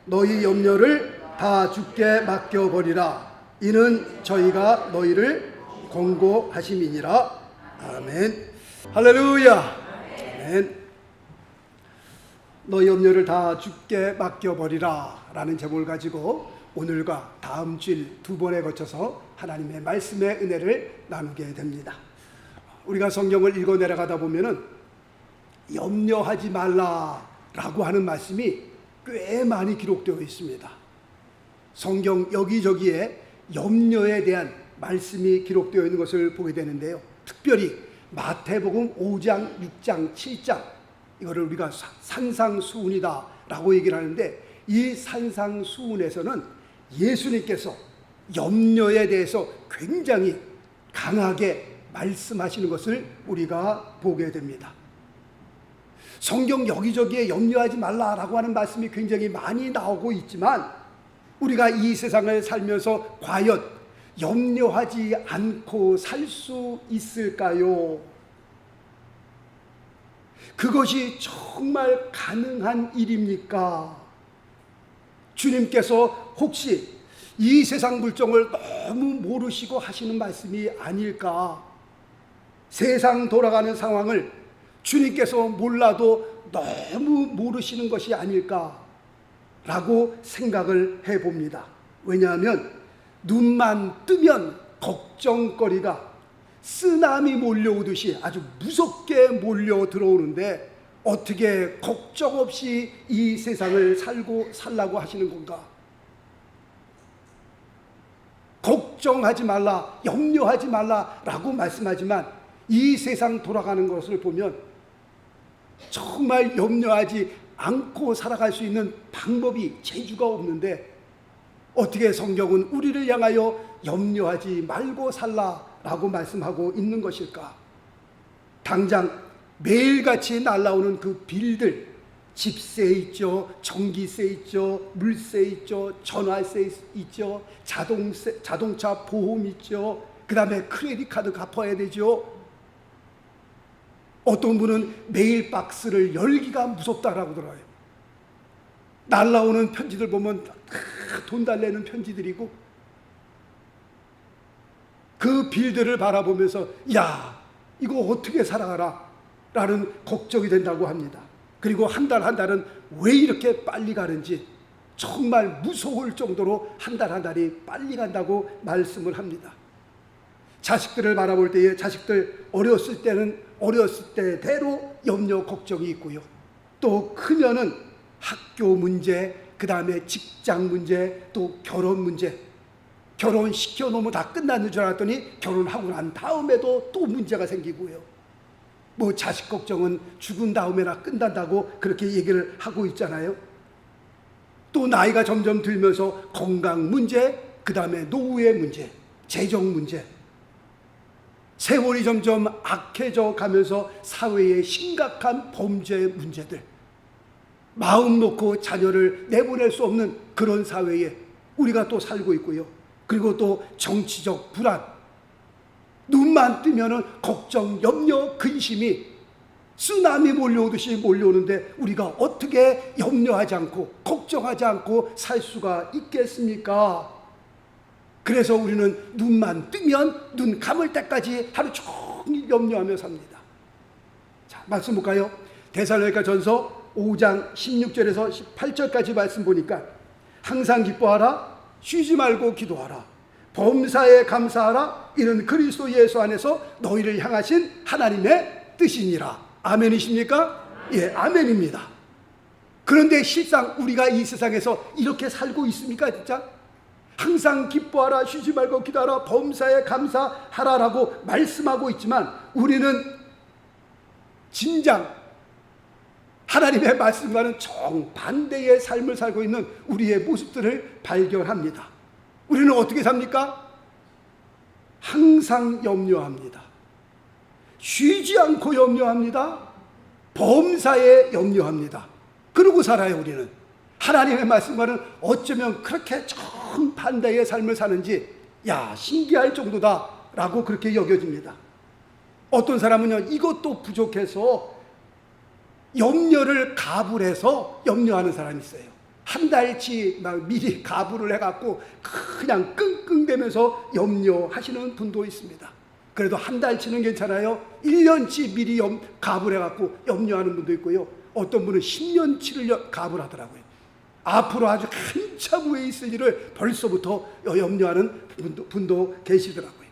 너희 염려를 다 주께 맡겨버리라. 이는 저희가 너희를 권고하심이니라. 아멘. 할렐루야. 아멘. 너희 염려를 다 주께 맡겨버리라 라는 제목을 가지고 오늘과 다음 주일 두 번에 거쳐서 하나님의 말씀의 은혜를 나누게 됩니다. 우리가 성경을 읽어 내려가다 보면은 염려하지 말라라고 하는 말씀이 꽤 많이 기록되어 있습니다. 성경 여기저기에 염려에 대한 말씀이 기록되어 있는 것을 보게 되는데요. 특별히 마태복음 5장, 6장, 7장 이거를 우리가 산상수훈이다 라고 얘기를 하는데, 이 산상수훈에서는 예수님께서 염려에 대해서 굉장히 강하게 말씀하시는 것을 우리가 보게 됩니다. 성경 여기저기에 염려하지 말라라고 하는 말씀이 굉장히 많이 나오고 있지만, 우리가 이 세상을 살면서 과연 염려하지 않고 살 수 있을까요? 그것이 정말 가능한 일입니까? 주님께서 혹시 이 세상 물정을 너무 모르시고 하시는 말씀이 아닐까? 세상 돌아가는 상황을 주님께서 몰라도 너무 모르시는 것이 아닐까? 라고 생각을 해봅니다. 왜냐하면 눈만 뜨면 걱정거리가 쓰나미 몰려오듯이 아주 무섭게 몰려 들어오는데, 어떻게 걱정 없이 이 세상을 살라고 하시는 건가? 걱정하지 말라, 염려하지 말라라고 말씀하지만 이 세상 돌아가는 것을 보면 정말 염려하지 않고 살아갈 수 있는 방법이 재주가 없는데, 어떻게 성경은 우리를 향하여 염려하지 말고 살라라고 말씀하고 있는 것일까? 당장 매일같이 날라오는 그 빌들, 집세 있죠, 전기세 있죠, 물세 있죠, 전화세 있죠, 자동차 보험 있죠, 그 다음에 크레딧 카드 갚아야 되죠. 어떤 분은 메일 박스를 열기가 무섭다라고 들어요. 날라오는 편지들 보면 돈 달래는 편지들이고, 그 빌들을 바라보면서 야, 이거 어떻게 살아가라 라는 걱정이 된다고 합니다. 그리고 한 달은 왜 이렇게 빨리 가는지 정말 무서울 정도로 한 달이 빨리 간다고 말씀을 합니다. 자식들을 바라볼 때에 자식들 어렸을 때대로 염려 걱정이 있고요. 또 크면은 학교 문제, 그 다음에 직장 문제, 또 결혼 문제. 결혼시켜 놓으면 다 끝나는 줄 알았더니 결혼하고 난 다음에도 또 문제가 생기고요. 뭐 자식 걱정은 죽은 다음에나 끝난다고 그렇게 얘기를 하고 있잖아요. 또 나이가 점점 들면서 건강 문제, 그 다음에 노후의 문제, 재정 문제. 세월이 점점 악해져 가면서 사회의 심각한 범죄 문제들, 마음 놓고 자녀를 내보낼 수 없는 그런 사회에 우리가 또 살고 있고요. 그리고 또 정치적 불안, 눈만 뜨면은 걱정, 염려, 근심이 쓰나미 몰려오듯이 몰려오는데, 우리가 어떻게 염려하지 않고 걱정하지 않고 살 수가 있겠습니까? 그래서 우리는 눈만 뜨면 눈 감을 때까지 하루 종일 염려하며 삽니다. 자, 말씀 볼까요? 데살로니가 전서 5장 16절에서 18절까지 말씀 보니까, 항상 기뻐하라, 쉬지 말고 기도하라, 범사에 감사하라, 이는 그리스도 예수 안에서 너희를 향하신 하나님의 뜻이니라. 아멘이십니까? 예, 아멘입니다. 그런데 실상 우리가 이 세상에서 이렇게 살고 있습니까? 진짜? 항상 기뻐하라, 쉬지 말고 기도하라, 범사에 감사하라라고 말씀하고 있지만, 우리는 진작 하나님의 말씀과는 정반대의 삶을 살고 있는 우리의 모습들을 발견합니다. 우리는 어떻게 삽니까? 항상 염려합니다. 쉬지 않고 염려합니다. 범사에 염려합니다. 그러고 살아요. 우리는 하나님의 말씀과는 어쩌면 그렇게 정반대의 삶을 사는지, 야, 신기할 정도다 라고 그렇게 여겨집니다. 어떤 사람은요, 이것도 부족해서 염려를 가불해서 염려하는 사람이 있어요. 한 달치 막 미리 가부를 해갖고 그냥 끙끙대면서 염려하시는 분도 있습니다. 그래도 한 달치는 괜찮아요. 1년치 미리 가부를 해갖고 염려하는 분도 있고요. 어떤 분은 10년치를 가부를 하더라고요. 앞으로 아주 한참 후에 있을 일을 벌써부터 염려하는 분도 계시더라고요.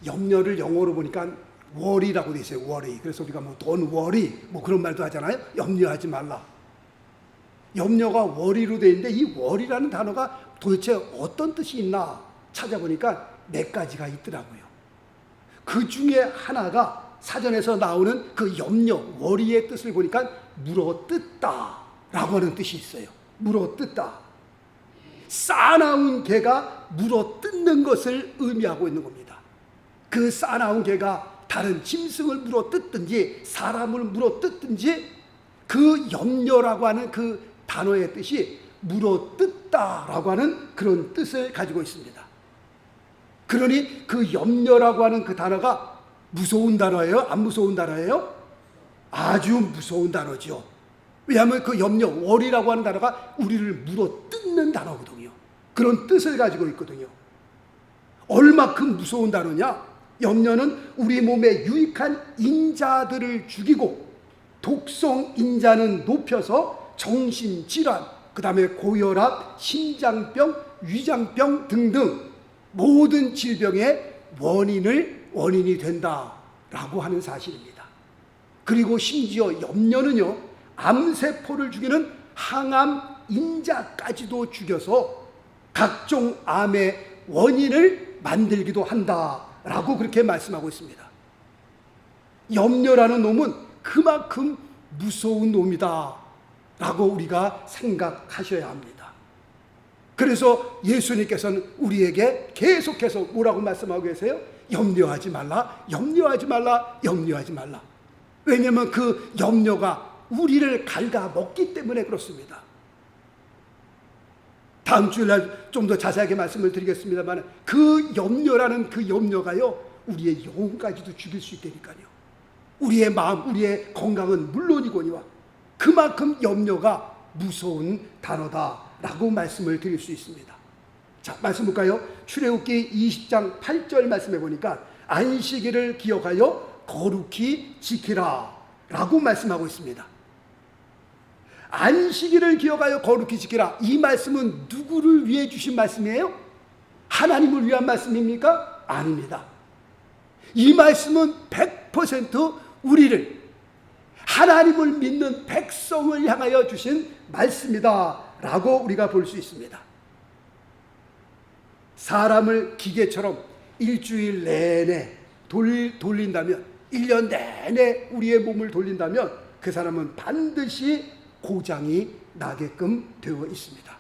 염려를 영어로 보니까 worry라고 돼 있어요. worry. 그래서 우리가 뭐 don't worry 뭐 그런 말도 하잖아요. 염려하지 말라. 염려가 worry로 돼 있는데 이 worry라는 단어가 도대체 어떤 뜻이 있나 찾아보니까 몇 가지가 있더라고요. 그 중에 하나가 사전에서 나오는 그 염려, worry의 뜻을 보니까 물어뜯다 라고 하는 뜻이 있어요. 물어뜯다. 싸나운 개가 물어뜯는 것을 의미하고 있는 겁니다. 그 싸나운 개가 다른 짐승을 물어뜯든지 사람을 물어뜯든지 그 염려라고 하는 그 단어의 뜻이 물어뜯다라고 하는 그런 뜻을 가지고 있습니다. 그러니 그 염려라고 하는 그 단어가 무서운 단어예요? 안 무서운 단어예요? 아주 무서운 단어죠. 왜냐하면 그 염려, worry라고 하는 단어가 우리를 물어뜯는 단어거든요. 그런 뜻을 가지고 있거든요. 얼마큼 무서운 단어냐? 염려는 우리 몸에 유익한 인자들을 죽이고 독성 인자는 높여서 정신질환, 그 다음에 고혈압, 심장병, 위장병 등등 모든 질병의 원인이 된다라고 하는 사실입니다. 그리고 심지어 염려는요, 암세포를 죽이는 항암 인자까지도 죽여서 각종 암의 원인을 만들기도 한다라고 그렇게 말씀하고 있습니다. 염려라는 놈은 그만큼 무서운 놈이다 라고 우리가 생각하셔야 합니다. 그래서 예수님께서는 우리에게 계속해서 뭐라고 말씀하고 계세요? 염려하지 말라, 염려하지 말라, 염려하지 말라. 왜냐하면 그 염려가 우리를 갉아먹기 때문에 그렇습니다. 다음 주일날 좀 더 자세하게 말씀을 드리겠습니다만 그 염려라는 그 염려가요 우리의 영혼까지도 죽일 수 있다니까요. 우리의 마음, 우리의 건강은 물론이거니와 그만큼 염려가 무서운 단어다라고 말씀을 드릴 수 있습니다. 자, 말씀 볼까요? 출애굽기 20장 8절 말씀해 보니까 안식일을 기억하여 거룩히 지키라 라고 말씀하고 있습니다. 안식일을 기억하여 거룩히 지키라. 이 말씀은 누구를 위해 주신 말씀이에요? 하나님을 위한 말씀입니까? 아닙니다. 이 말씀은 100% 우리를, 하나님을 믿는 백성을 향하여 주신 말씀이다 라고 우리가 볼 수 있습니다. 사람을 기계처럼 일주일 내내 돌린다면, 1년 내내 우리의 몸을 돌린다면 그 사람은 반드시 고장이 나게끔 되어 있습니다.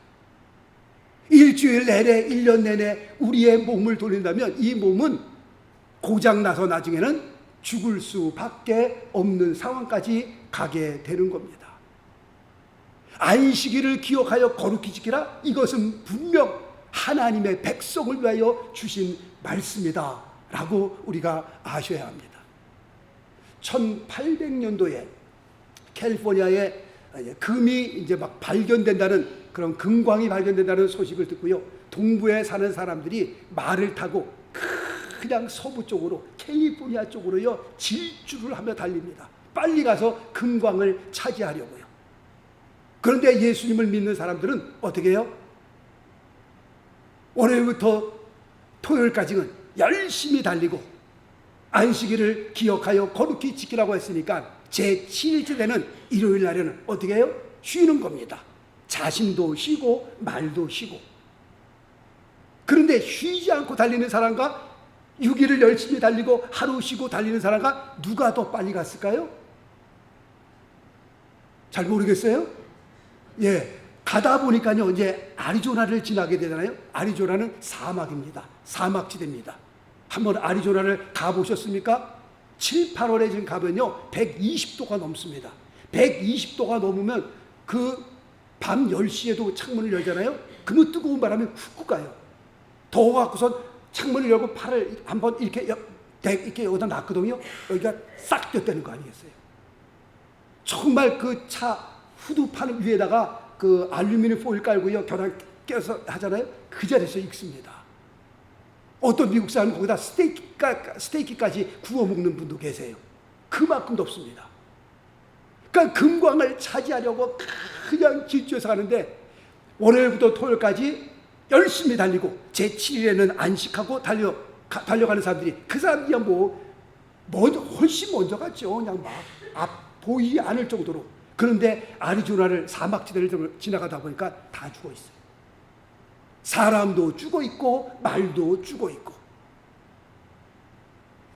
일주일 내내 1년 내내 우리의 몸을 돌린다면 이 몸은 고장나서 나중에는 죽을 수밖에 없는 상황까지 가게 되는 겁니다. 안식일을 기억하여 거룩히 지키라. 이것은 분명 하나님의 백성을 위하여 주신 말씀이다 라고 우리가 아셔야 합니다. 1800년도에 캘리포니아에 금이 이제 막 발견된다는, 그런 금광이 발견된다는 소식을 듣고요, 동부에 사는 사람들이 말을 타고 그냥 서부 쪽으로, 캘리포니아 쪽으로요 질주를 하며 달립니다. 빨리 가서 금광을 차지하려고요. 그런데 예수님을 믿는 사람들은 어떻게 해요? 월요일부터 토요일까지는 열심히 달리고 안식일을 기억하여 거룩히 지키라고 했으니까 제7일째 되는 일요일 날에는 어떻게 해요? 쉬는 겁니다. 자신도 쉬고 말도 쉬고. 그런데 쉬지 않고 달리는 사람과 6일을 열심히 달리고 하루 쉬고 달리는 사람과 누가 더 빨리 갔을까요? 잘 모르겠어요? 예, 가다 보니까요 이제 아리조나를 지나게 되잖아요. 아리조나는 사막입니다. 사막지대입니다. 한번 아리조나를 가보셨습니까? 7, 8월에 지금 가면요 120도가 넘습니다. 120도가 넘으면 그 밤 10시에도 창문을 열잖아요. 그러면 뜨거운 바람이 훅훅 가요. 더워갖고선 창문을 열고 팔을 한번 이렇게 여기다 놨거든요. 여기가 싹 꼈다는 거 아니겠어요? 정말 그 차 후두판 위에다가 그 알루미늄 포일 깔고요, 계란 껴서 하잖아요. 그 자리에서 익습니다. 어떤 미국 사람은 거기다 스테이키까지 구워 먹는 분도 계세요. 그만큼 덥습니다. 그러니까 금광을 차지하려고 그냥 질주해서 가는데 월요일부터 토요일까지 열심히 달리고 제7일에는 안식하고 달려가는 사람들이, 그 사람들이 훨씬 먼저 갔죠. 그냥 막 보이지 않을 정도로. 그런데 아리조나를 사막지대를 지나가다 보니까 다 죽어 있어요. 사람도 죽어 있고 말도 죽어 있고.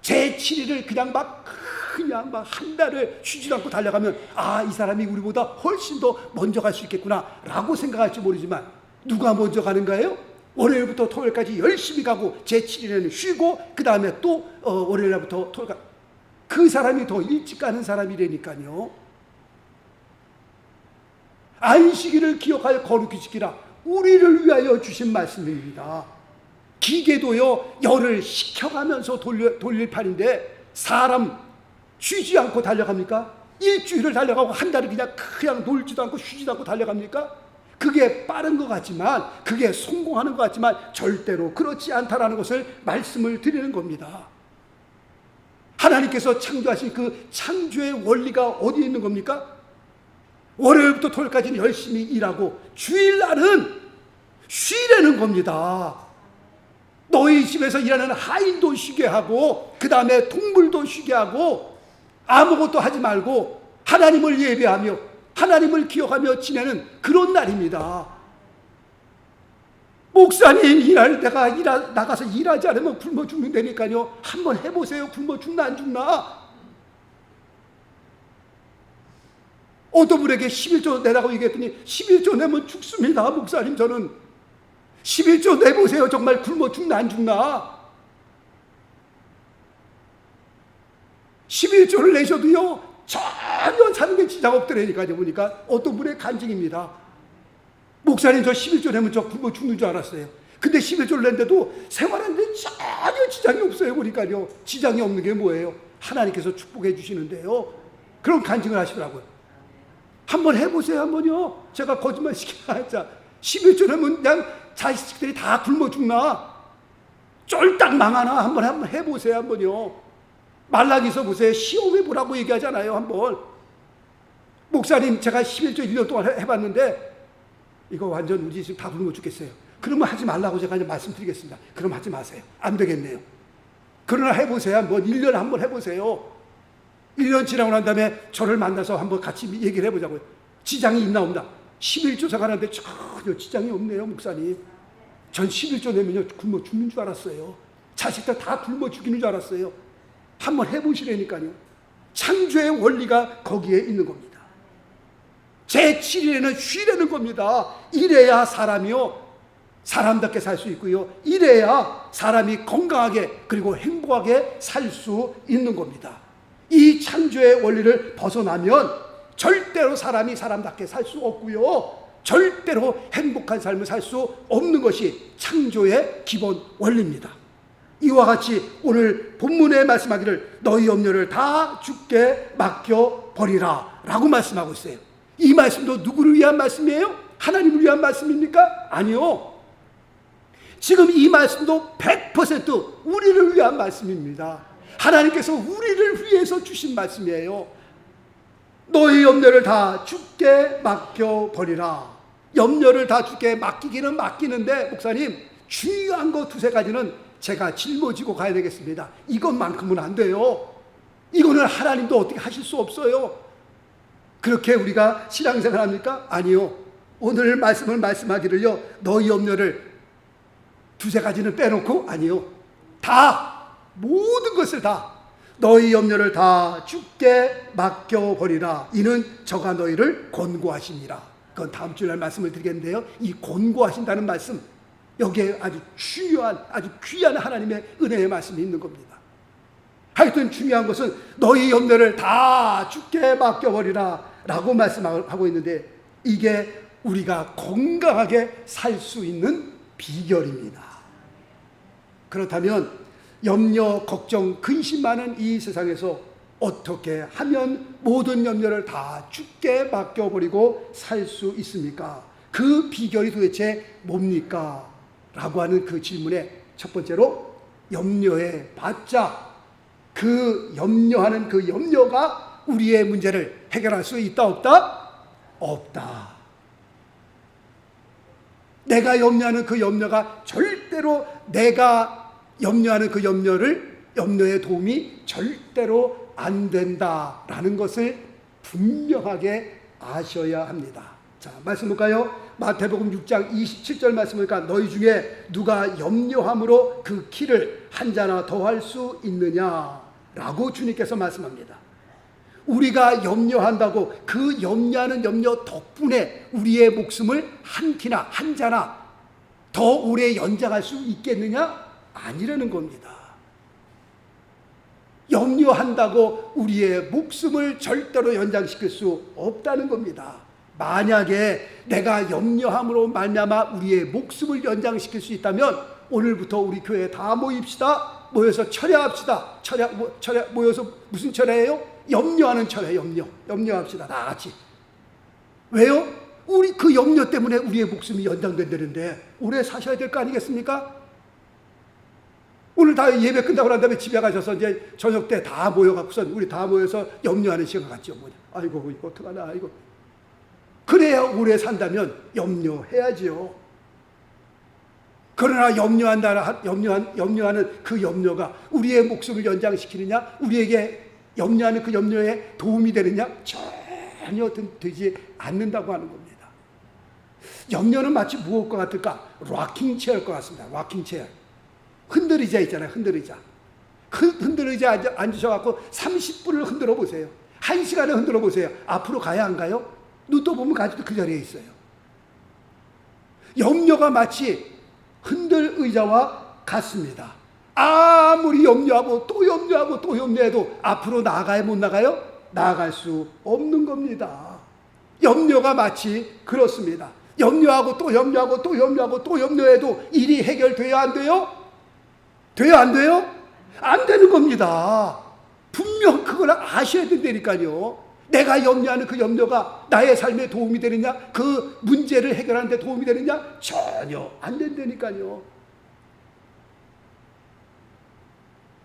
제7일을 그냥 막 한 달을 쉬지도 않고 달려가면 이 사람이 우리보다 훨씬 더 먼저 갈 수 있겠구나 라고 생각할지 모르지만, 누가 먼저 가는가요? 월요일부터 토요일까지 열심히 가고 제7일에는 쉬고 그 다음에 또 월요일부터 토요일까지, 그 사람이 더 일찍 가는 사람이라니까요. 안식일을 기억하여 거룩히 지키라, 우리를 위하여 주신 말씀입니다. 기계도요, 열을 식혀가면서 돌릴 판인데 사람 쉬지 않고 달려갑니까? 일주일을 달려가고 한 달을 그냥 놀지도 않고 쉬지도 않고 달려갑니까? 그게 빠른 것 같지만, 그게 성공하는 것 같지만 절대로 그렇지 않다라는 것을 말씀을 드리는 겁니다. 하나님께서 창조하신 그 창조의 원리가 어디에 있는 겁니까? 월요일부터 토요일까지는 열심히 일하고 주일날은 쉬라는 겁니다. 너희 집에서 일하는 하인도 쉬게 하고 그 다음에 동물도 쉬게 하고 아무것도 하지 말고 하나님을 예배하며 하나님을 기억하며 지내는 그런 날입니다. 목사님, 이날 내가 나가서 일하지 않으면 굶어 죽는다니까요. 한번 해보세요. 굶어 죽나 안 죽나? 어떤 분에게 11조 내라고 얘기했더니 11조 내면 죽습니다. 목사님, 저는 11조 내보세요. 정말 굶어 죽나 안 죽나? 11조를 내셔도요 전혀 사는 게 지장 없더라니까요. 보니까 어떤 분의 간증입니다. 목사님, 저 11조 내면 저 굶어 죽는 줄 알았어요. 근데 11조를 냈는데도 생활하는데 전혀 지장이 없어요. 보니까요, 지장이 없는 게 뭐예요? 하나님께서 축복해 주시는데요. 그런 간증을 하시더라고요. 한번 해보세요. 한번요. 제가 거짓말 시키나. 자, 11조 내면 그냥 자식들이 다 굶어 죽나? 쫄딱 망하나? 한번 해보세요. 한번요. 말라기서 보세요. 시험해 보라고 얘기하잖아요. 한번. 목사님, 제가 11조 1년 동안 해봤는데 이거 완전 우리 지금 다 굶어 죽겠어요. 그러면 하지 말라고 제가 이제 말씀드리겠습니다. 그럼 하지 마세요. 안 되겠네요. 그러나 해보세요. 한번 1년에 한번 해보세요. 1년 지나고 난 다음에 저를 만나서 한번 같이 얘기를 해보자고요. 지장이 있나 없나? 11조 가는데 전혀 지장이 없네요. 목사님, 전 11조 내면요 굶어 죽는 줄 알았어요. 자식들 다 굶어 죽이는 줄 알았어요. 한번 해보시라니까요. 창조의 원리가 거기에 있는 겁니다. 제7일에는 쉬라는 겁니다. 이래야 사람이요 사람답게 살 수 있고요, 이래야 사람이 건강하게 그리고 행복하게 살 수 있는 겁니다. 이 창조의 원리를 벗어나면 절대로 사람이 사람답게 살 수 없고요, 절대로 행복한 삶을 살 수 없는 것이 창조의 기본 원리입니다. 이와 같이 오늘 본문에 말씀하기를 너희 염려를 다 주께 맡겨버리라 라고 말씀하고 있어요. 이 말씀도 누구를 위한 말씀이에요? 하나님을 위한 말씀입니까? 아니요. 지금 이 말씀도 100% 우리를 위한 말씀입니다. 하나님께서 우리를 위해서 주신 말씀이에요. 너희 염려를 다 주께 맡겨버리라. 염려를 다 주께 맡기기는 맡기는데 목사님, 중요한 거 두세 가지는 제가 짊어지고 가야 되겠습니다. 이것만큼은 안 돼요. 이거는 하나님도 어떻게 하실 수 없어요. 그렇게 우리가 신앙생활 합니까? 아니요. 오늘 말씀을 말씀하기를요, 너희 염려를 두세 가지는 빼놓고, 아니요, 다, 모든 것을 다 너희 염려를 다 주께 맡겨버리라. 이는 저가 너희를 권고하시니라. 그건 다음 주에 말씀을 드리겠는데요, 이 권고하신다는 말씀, 여기에 아주 중요한, 아주 귀한 하나님의 은혜의 말씀이 있는 겁니다. 하여튼 중요한 것은 너희 염려를 다 주께 맡겨버리라 라고 말씀하고 있는데, 이게 우리가 건강하게 살 수 있는 비결입니다. 그렇다면 염려, 걱정, 근심 많은 이 세상에서 어떻게 하면 모든 염려를 다 주께 맡겨버리고 살 수 있습니까? 그 비결이 도대체 뭡니까? 라고 하는 그 질문에 첫 번째로 염려해 봤자 그 염려하는 그 염려가 우리의 문제를 해결할 수 있다 없다? 없다. 내가 염려하는 그 염려가 절대로 내가 염려하는 그 염려의 도움이 절대로 안 된다라는 것을 분명하게 아셔야 합니다. 자, 말씀 볼까요? 마태복음 6장 27절 말씀 보니까 너희 중에 누가 염려함으로 그 키를 한 자나 더할 수 있느냐라고 주님께서 말씀합니다. 우리가 염려한다고 그 염려하는 염려 덕분에 우리의 목숨을 한 키나 한 자나 더 오래 연장할 수 있겠느냐? 아니라는 겁니다. 염려한다고 우리의 목숨을 절대로 연장시킬 수 없다는 겁니다. 만약에 내가 염려함으로 말미암아 우리의 목숨을 연장시킬 수 있다면 오늘부터 우리 교회에 다 모입시다. 모여서 철야합시다. 모여서 무슨 철야예요? 염려하는 철야. 염려합시다. 다 같이. 왜요? 우리 그 염려 때문에 우리의 목숨이 연장된다는데 오래 사셔야 될 거 아니겠습니까? 오늘 다 예배 끝나고 난 다음에 집에 가셔서 이제 저녁 때 다 모여갖고선 우리 다 모여서 염려하는 시간 갖죠. 뭐냐. 아이고 이거 어떡하나 이거. 그래야 오래 산다면 염려해야지요. 그러나 염려하는 그 염려가 우리의 목숨을 연장시키느냐, 우리에게 염려하는 그 염려에 도움이 되느냐, 전혀 되지 않는다고 하는 겁니다. 염려는 마치 무엇과 같을까? 락킹체어일 것 같습니다. 락킹체어. 흔들의자 있잖아요. 흔들의자 앉으셔갖고 30분을 흔들어 보세요. 1시간을 흔들어 보세요. 앞으로 가야 안 가요? 눈 떠보면 아직도 그 자리에 있어요. 염려가 마치 흔들 의자와 같습니다. 아무리 염려하고 또 염려하고 또 염려해도 앞으로 나아가요? 못 나가요? 나아갈 수 없는 겁니다. 염려가 마치 그렇습니다. 염려하고 또 염려하고 또 염려하고 또 염려해도 일이 해결돼야 안 돼요? 돼요? 안 돼요? 안 되는 겁니다. 분명 그걸 아셔야 된다니까요. 내가 염려하는 그 염려가 나의 삶에 도움이 되느냐? 그 문제를 해결하는 데 도움이 되느냐? 전혀 안 된다니까요.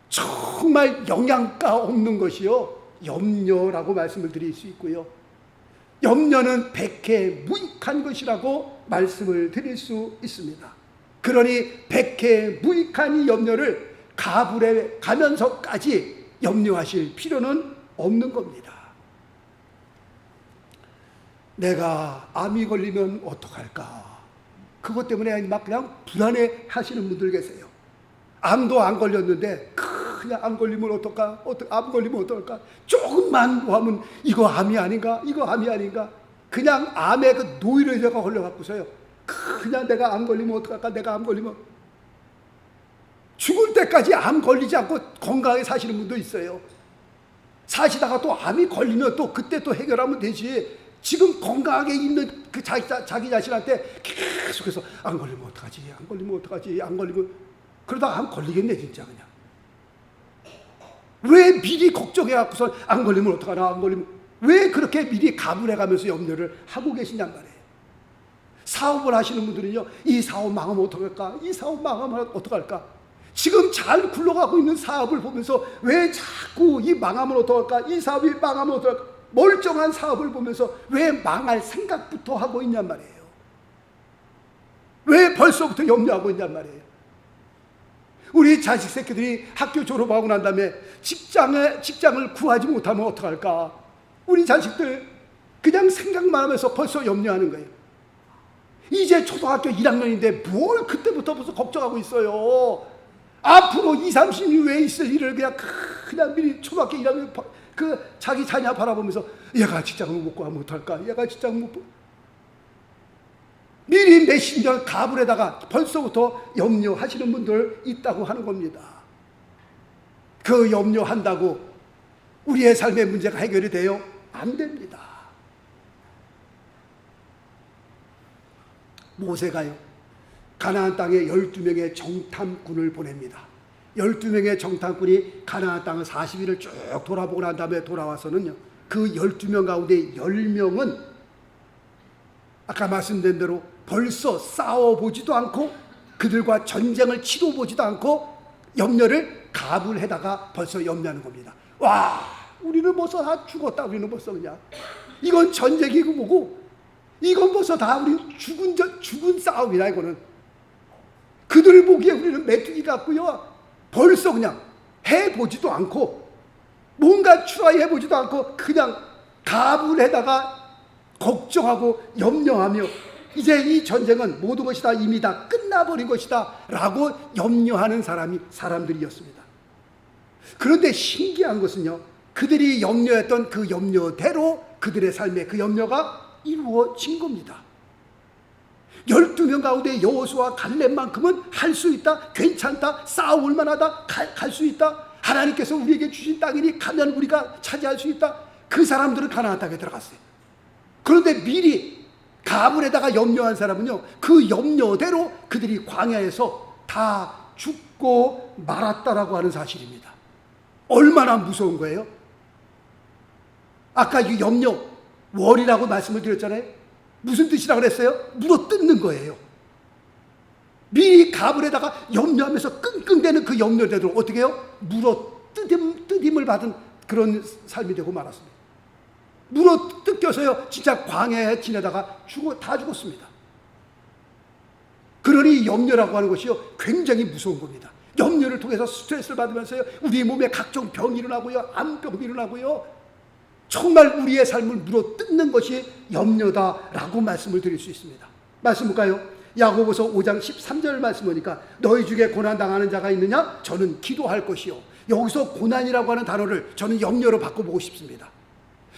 정말 영양가 없는 것이요, 염려라고 말씀을 드릴 수 있고요. 염려는 백해무익한 것이라고 말씀을 드릴 수 있습니다. 그러니 백해무익한 이 염려를 가불해 가면서까지 염려하실 필요는 없는 겁니다. 내가 암이 걸리면 어떡할까? 그것 때문에 막 그냥 불안해 하시는 분들 계세요. 암도 안 걸렸는데 그냥 암 걸리면 어떨까? 암 걸리면 어떨까? 조금만 뭐 하면 이거 암이 아닌가? 이거 암이 아닌가? 그냥 암에 그 노이로제가 걸려갖고서요. 그냥 내가 암 걸리면 어떡할까? 내가 암 걸리면 죽을 때까지 암 걸리지 않고 건강하게 사시는 분도 있어요. 사시다가 또 암이 걸리면 또 그때 또 해결하면 되지. 지금 건강하게 있는 그 자기 자신한테 계속해서 안 걸리면 어떡하지? 안 걸리면 어떡하지? 안 걸리면 그러다 암 걸리겠네 진짜 그냥. 왜 미리 걱정해갖고서 안 걸리면 어떡하나? 안 걸리면 왜 그렇게 미리 가물해가면서 염려를 하고 계시냔 말이에요. 사업을 하시는 분들은요, 이 사업 망하면 어떡할까? 이 사업 망하면 어떡할까? 지금 잘 굴러가고 있는 사업을 보면서 왜 자꾸 이 망하면 어떡할까? 이 사업이 망하면 어떡할까? 멀쩡한 사업을 보면서 왜 망할 생각부터 하고 있냔 말이에요. 왜 벌써부터 염려하고 있냔 말이에요. 우리 자식 새끼들이 학교 졸업하고 난 다음에 직장을 구하지 못하면 어떡할까? 우리 자식들 그냥 생각만 하면서 벌써 염려하는 거예요. 이제 초등학교 1학년인데 뭘 그때부터 벌써 걱정하고 있어요. 앞으로 20, 30년 후에 있을 일을 그냥 미리 초등학교 1학년 그 자기 자녀 바라보면서 얘가 직장을 못 구하면 어떡할까? 얘가 직장 못 미리 몇십 년 가불에다가 벌써부터 염려하시는 분들 있다고 하는 겁니다. 그 염려한다고 우리의 삶의 문제가 해결이 돼요? 안 됩니다. 모세가요, 가나안 땅에 12명의 정탐꾼을 보냅니다. 12명의 정탐꾼이 가나안 땅을 40일을 쭉 돌아보고 난 다음에 돌아와서는요, 그 12명 가운데 10명은 아까 말씀드린 대로 벌써 싸워보지도 않고 그들과 전쟁을 치러보지도 않고 염려를 가불해다가 벌써 염려하는 겁니다. 와, 우리는 벌써 다 죽었다. 우리는 벌써 그냥 이건 전쟁이고 뭐고, 이건 벌써 다 우리는 죽은 싸움이다. 이거는 그들 보기에 우리는 메뚜기 같고요, 벌써 그냥 해보지도 않고 뭔가 트라이해보지도 않고 그냥 가불해다가 걱정하고 염려하며 이제 이 전쟁은 모든 것이 다 이미 다 끝나버린 것이다 라고 염려하는 사람들이었습니다. 그런데 신기한 것은요, 그들이 염려했던 그 염려대로 그들의 삶에 그 염려가 이루어진 겁니다. 12명 가운데 여호수아 갈렙만큼은 할 수 있다, 괜찮다, 싸울 만하다, 갈 수 있다, 하나님께서 우리에게 주신 땅이니 가면 우리가 차지할 수 있다. 그 사람들은 가나안 땅에 들어갔어요. 그런데 미리 가불에다가 염려한 사람은요, 그 염려대로 그들이 광야에서 다 죽고 말았다라고 하는 사실입니다. 얼마나 무서운 거예요? 아까 이 염려, 월이라고 말씀을 드렸잖아요. 무슨 뜻이라고 그랬어요? 물어뜯는 거예요. 미리 가불에다가 염려하면서 끙끙대는 그 염려대로 어떻게 해요? 물어뜯임을 받은 그런 삶이 되고 말았습니다. 물어뜯겨서요, 진짜 광야에 지내다가 다 죽었습니다. 그러니 염려라고 하는 것이요, 굉장히 무서운 겁니다. 염려를 통해서 스트레스를 받으면서요, 우리 몸에 각종 병이 일어나고요, 암병이 일어나고요, 정말 우리의 삶을 물어뜯는 것이 염려다라고 말씀을 드릴 수 있습니다. 말씀 볼까요? 야고보서 5장 13절 말씀 보니까 너희 중에 고난당하는 자가 있느냐? 저는 기도할 것이요. 여기서 고난이라고 하는 단어를 저는 염려로 바꿔보고 싶습니다.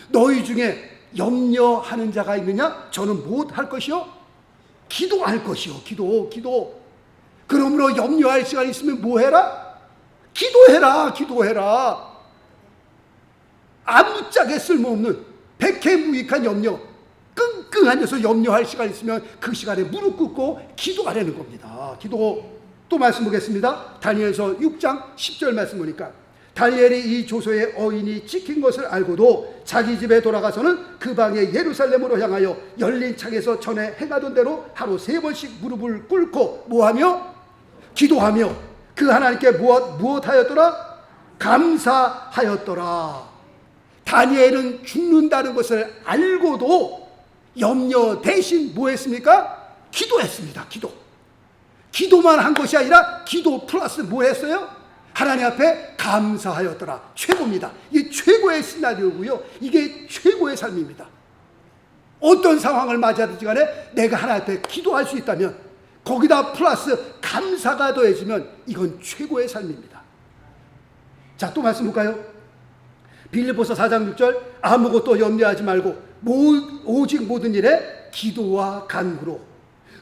너희 중에 염려하는 자가 있느냐? 저는 무엇할 것이요? 기도할 것이요. 기도. 그러므로 염려할 시간이 있으면 뭐 해라? 기도해라. 아무짝에 쓸모없는 백해무익한 염려, 끙끙 앉아서 염려할 시간이 있으면 그 시간에 무릎 꿇고 기도하라는 겁니다. 기도. 또 말씀 보겠습니다. 다니엘서 6장 10절 말씀 보니까 다니엘이 이 조서의 어인이 찍힌 것을 알고도 자기 집에 돌아가서는 그 방에 예루살렘으로 향하여 열린 창에서 전에 행하던 대로 하루 3번씩 무릎을 꿇고 뭐하며? 기도하며 그 하나님께 무엇하였더라? 감사하였더라. 다니엘은 죽는다는 것을 알고도 염려 대신 뭐 했습니까? 기도했습니다. 기도만 한 것이 아니라 기도 플러스 뭐 했어요? 하나님 앞에 감사하였더라. 최고입니다. 이게 최고의 시나리오고요, 이게 최고의 삶입니다. 어떤 상황을 맞이하든지 간에 내가 하나님 앞에 기도할 수 있다면 거기다 플러스 감사가 더해지면 이건 최고의 삶입니다. 자, 또 말씀 볼까요? 빌립보서 4장 6절 아무것도 염려하지 말고 오직 모든 일에 기도와 간구로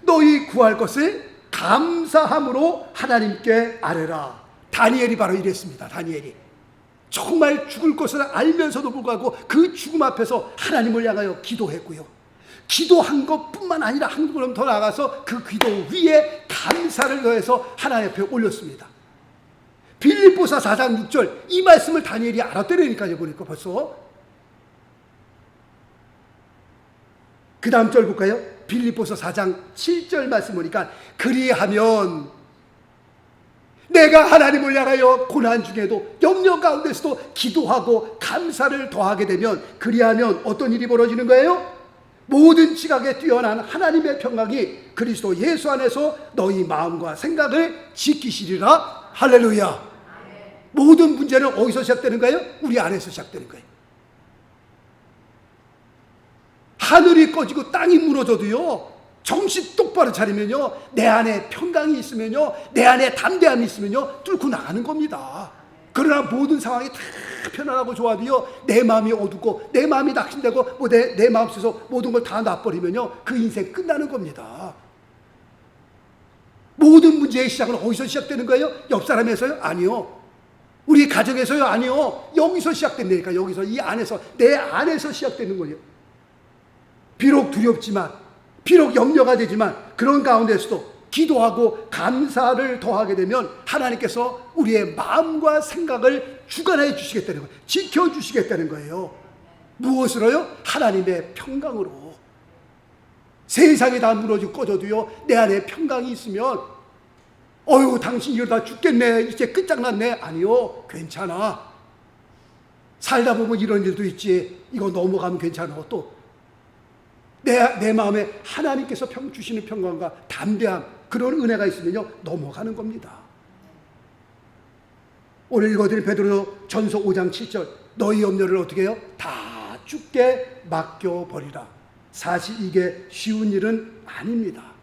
너희 구할 것을 감사함으로 하나님께 아뢰라. 다니엘이 바로 이랬습니다. 다니엘이 정말 죽을 것을 알면서도 불구하고 그 죽음 앞에서 하나님을 향하여 기도했고요, 기도한 것뿐만 아니라 한 걸음 더 나아가서 그 기도 위에 감사를 더해서 하나님 앞에 올렸습니다. 빌립보서 4장 6절 이 말씀을 다니엘이 알았더라니까요. 보니까 벌써 그 다음 절 볼까요? 빌립보서 4장 7절 말씀 보니까 그리하면 내가 하나님을 향하여 고난 중에도 염려 가운데서도 기도하고 감사를 더하게 되면 그리하면 어떤 일이 벌어지는 거예요? 모든 지각에 뛰어난 하나님의 평강이 그리스도 예수 안에서 너희 마음과 생각을 지키시리라. 할렐루야. 모든 문제는 어디서 시작되는 거예요? 우리 안에서 시작되는 거예요. 하늘이 꺼지고 땅이 무너져도요, 정신 똑바로 차리면요, 내 안에 평강이 있으면요, 내 안에 담대함이 있으면요, 뚫고 나가는 겁니다. 그러나 모든 상황이 다 편안하고 좋아도요, 내 마음이 어둡고 내 마음이 낙심되고 내 마음속에서 모든 걸 다 놔버리면요, 그 인생 끝나는 겁니다. 모든 문제의 시작은 어디서 시작되는 거예요? 옆 사람에서요? 아니요. 우리 가정에서요? 아니요. 여기서 시작된다니까. 여기서, 이 안에서, 내 안에서 시작되는 거예요. 비록 두렵지만, 비록 염려가 되지만, 그런 가운데서도 기도하고 감사를 더하게 되면 하나님께서 우리의 마음과 생각을 주관해 주시겠다는 거예요. 지켜주시겠다는 거예요. 무엇으로요? 하나님의 평강으로. 세상이 다 무너지고 꺼져도요, 내 안에 평강이 있으면 어휴 당신 이러다 죽겠네, 이제 끝장났네. 아니요, 괜찮아. 살다 보면 이런 일도 있지. 이거 넘어가면 괜찮아. 또 내 마음에 하나님께서 주시는 평강과 담대함, 그런 은혜가 있으면요, 넘어가는 겁니다. 오늘 읽어드린 베드로 전서 5장 7절, 너희 염려를 어떻게 해요? 다 주께 맡겨버리라. 사실 이게 쉬운 일은 아닙니다.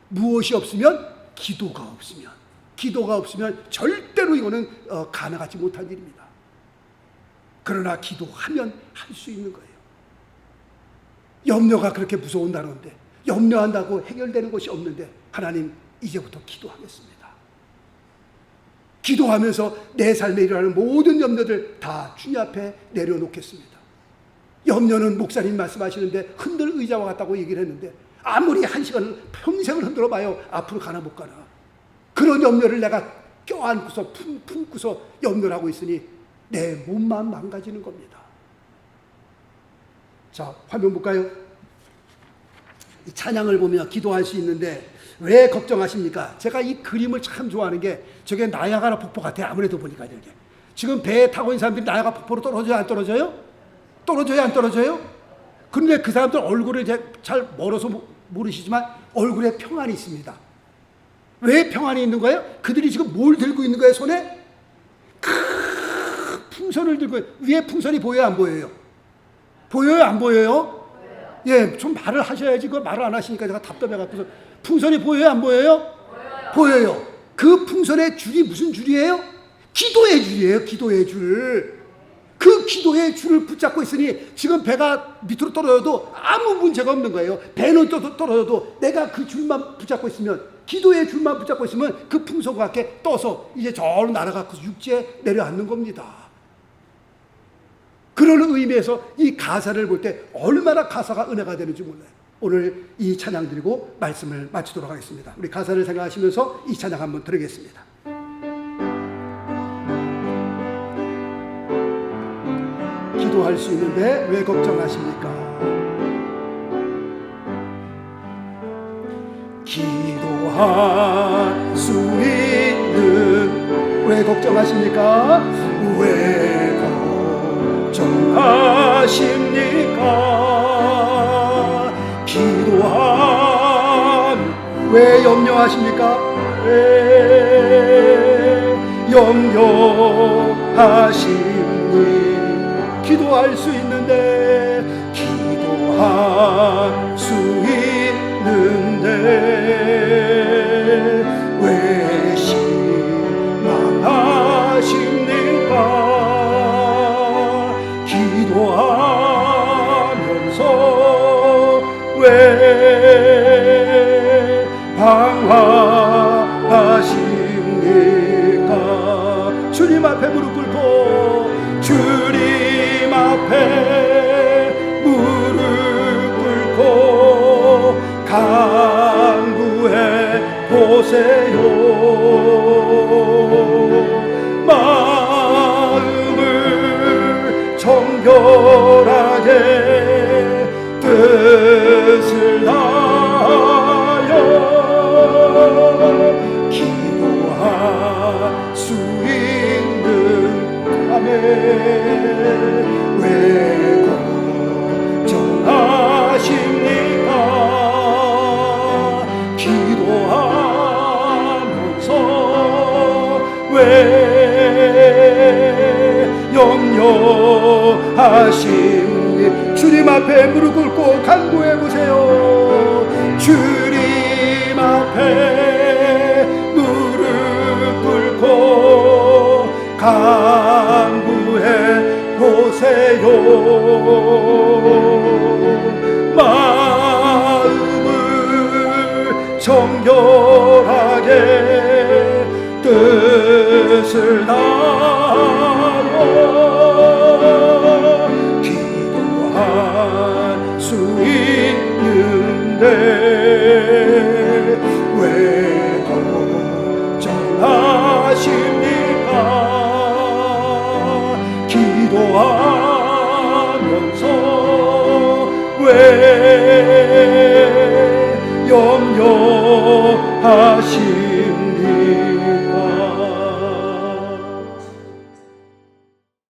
무엇이 없으면? 기도가 없으면 절대로 이거는 가능하지 못한 일입니다. 그러나 기도하면 할 수 있는 거예요. 염려가 그렇게 무서운 단어인데, 염려한다고 해결되는 것이 없는데, 하나님 이제부터 기도하겠습니다. 기도하면서 내 삶에 일어나는 모든 염려들 다 주님 앞에 내려놓겠습니다. 염려는 목사님 말씀하시는데 흔들 의자와 같다고 얘기를 했는데, 아무리 한 시간을 평생을 흔들어 봐요, 앞으로 가나 못 가나. 그런 염려를 내가 껴안고서 품고서 염려를 하고 있으니 내 몸만 망가지는 겁니다. 자, 화면 볼까요? 이 찬양을 보면 기도할 수 있는데 왜 걱정하십니까? 제가 이 그림을 참 좋아하는 게, 저게 나야가라 폭포 같아요. 아무래도 보니까 이렇게. 지금 배에 타고 있는 사람들이 나야가라 폭포로 떨어져요, 안 떨어져요? 떨어져요, 안 떨어져요? 그런데 그 사람들 얼굴을 잘 멀어서 모르시지만 얼굴에 평안이 있습니다. 왜 평안이 있는 거예요? 그들이 지금 뭘 들고 있는 거예요? 손에 풍선을 들고, 위에 풍선이 보여요, 안 보여요? 보여요, 안 보여요? 예, 좀 말을 하셔야지. 그 말을 안 하시니까 제가 답답해갖고서. 풍선이 보여요, 안 보여요? 보여요. 그 풍선의 줄이 무슨 줄이에요? 기도의 줄이에요, 기도의 줄. 그 기도의 줄을 붙잡고 있으니 지금 배가 밑으로 떨어져도 아무 문제가 없는 거예요. 배는 떨어져도 내가 그 줄만 붙잡고 있으면, 기도의 줄만 붙잡고 있으면 그 풍선과 함께 떠서 이제 저로 날아가서 육지에 내려앉는 겁니다. 그런 의미에서 이 가사를 볼 때 얼마나 가사가 은혜가 되는지 몰라요. 오늘 이 찬양 드리고 말씀을 마치도록 하겠습니다. 우리 가사를 생각하시면서 이 찬양 한번 드리겠습니다. 기도할 수 있는데 왜 걱정하십니까? 기도할 수 있는 왜 걱정하십니까? 왜 걱정하십니까? 기도함 왜 염려하십니까? 왜 염려하십니까? 기도할 수 있는데, 기도할 수 있는데 왜 실망하십니까? 기도하면서 왜 방황하십니까? 주님 앞에 무릎 꿇고, 주님 앞에 무릎 꿇고 간구해 보세요. 마음을 정결하게 뜻을 다하여 기도할 수 있는 아멘. 왜 걱정하십니까? 기도하면서 왜 염려하십니까? 주님 앞에 무릎 꿇고 간구해 보세요. 주님 앞에 무릎 꿇고 간구해 보세요. 마음을 정결하게 뜻을 다하여 기도할 수 있는데 왜 하시네.